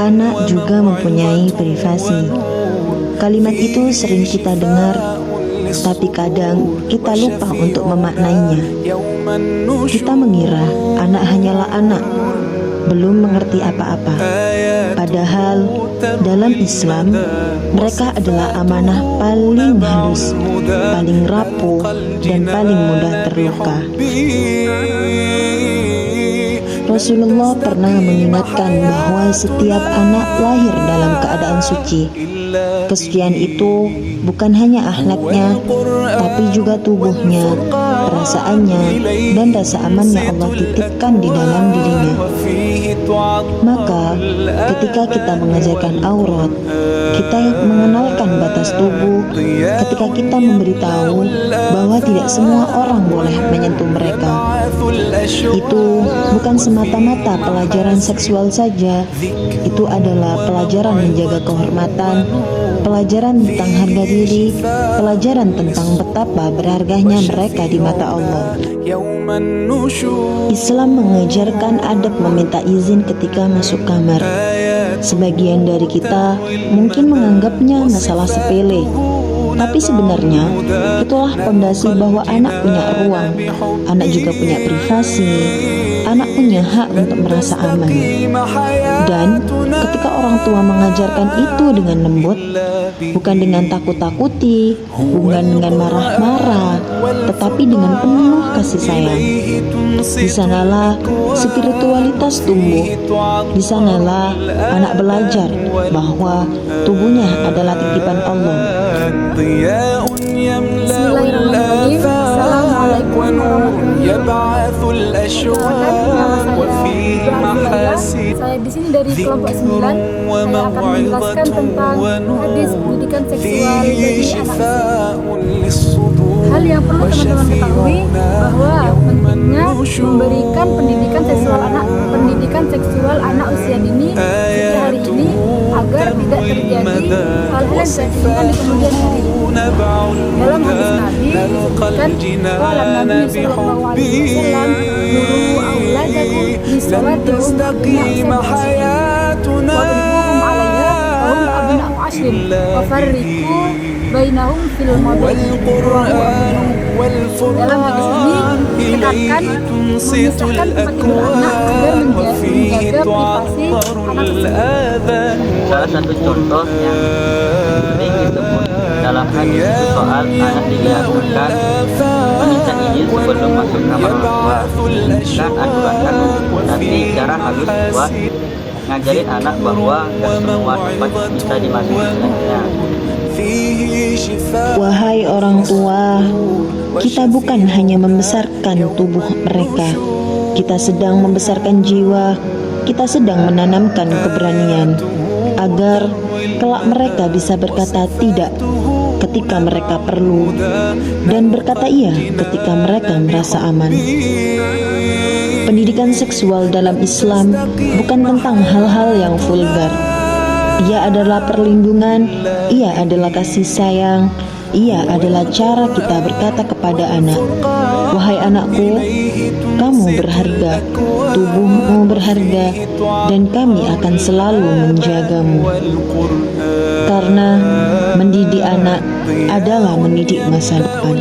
Anak juga mempunyai privasi. Kalimat itu sering kita dengar, tapi kadang kita lupa untuk memaknainya. Kita mengira anak hanyalah anak, belum mengerti apa-apa. Padahal dalam Islam, mereka adalah amanah paling halus, paling rapuh, dan paling mudah terluka. Rasulullah pernah mengingatkan bahwa setiap anak lahir dalam keadaan suci. Kesucian itu bukan hanya akhlaknya, tapi juga tubuhnya, perasaannya, dan rasa aman yang Allah titipkan di dalam dirinya. Maka, ketika kita mengajarkan aurat, kita mengenalkan batas tubuh, ketika kita memberitahu bahwa tidak semua orang boleh menyentuh mereka, itu bukan semata-mata pelajaran seksual saja. Itu adalah pelajaran menjaga kehormatan, pelajaran tentang harga diri, pelajaran tentang betapa berharganya mereka di mata Allah. Islam mengajarkan adab meminta izin ketika masuk kamar. Sebagian dari kita mungkin menganggapnya masalah sepele, tapi sebenarnya itulah fondasi bahwa anak punya ruang, anak juga punya privasi, anak punya hak untuk merasa aman. Dan ketika orang tua mengajarkan itu dengan lembut, bukan dengan takut-takuti, bukan dengan marah-marah, tetapi dengan penuh kasih sayang, di sanalah spiritualitas tumbuh. Di sanalah anak belajar bahwa tubuhnya adalah titipan Allah. Bismillahirrahmanirrahim. Assalamualaikum warahmatullahi wabarakatuh. Saya di sini dari kelompok 9. Saya akan menjelaskan tentang hadis pendidikan seksual bagi anak. Hal yang perlu teman-teman ketahui bahwa pentingnya memberikan pendidikan seksual anak usia dini seperti hari ini agar tidak terjadi hal-hal yang tidak diinginkan di kemudian hari. Dalam hadis Nabi disebutkan qala Nabi sallallahu alaihi wasallam nuru auladakum bisawati wa wadribuhum 'alaiha wa hum abna'u 'ashrin wa farriqu bainahum fil madaji. Dalam hadis ini ditekankan memisahkan tempat tidur anak agar menjaga privasi anak tersebut. Salah satu contoh yang sering disebut dalam hadis itu soal anak dibiasakan meminta izin sebelum masuk kamar orang tua. Kan aturan tapi cara halus buat ngajarin anak bahwa gak semua tempat bisa dimasuki seenaknya. Wahai orang tua, kita bukan hanya membesarkan tubuh mereka, kita sedang membesarkan jiwa, kita sedang menanamkan keberanian, agar kelak mereka bisa berkata tidak ketika mereka perlu, dan berkata iya ketika mereka merasa aman. Pendidikan seksual dalam Islam bukan tentang hal-hal yang vulgar. Ia adalah perlindungan, ia adalah kasih sayang, ia adalah cara kita berkata kepada anak, wahai anakku, kamu berharga, tubuhmu berharga, dan kami akan selalu menjagamu. Karena mendidik anak adalah mendidik masa depan.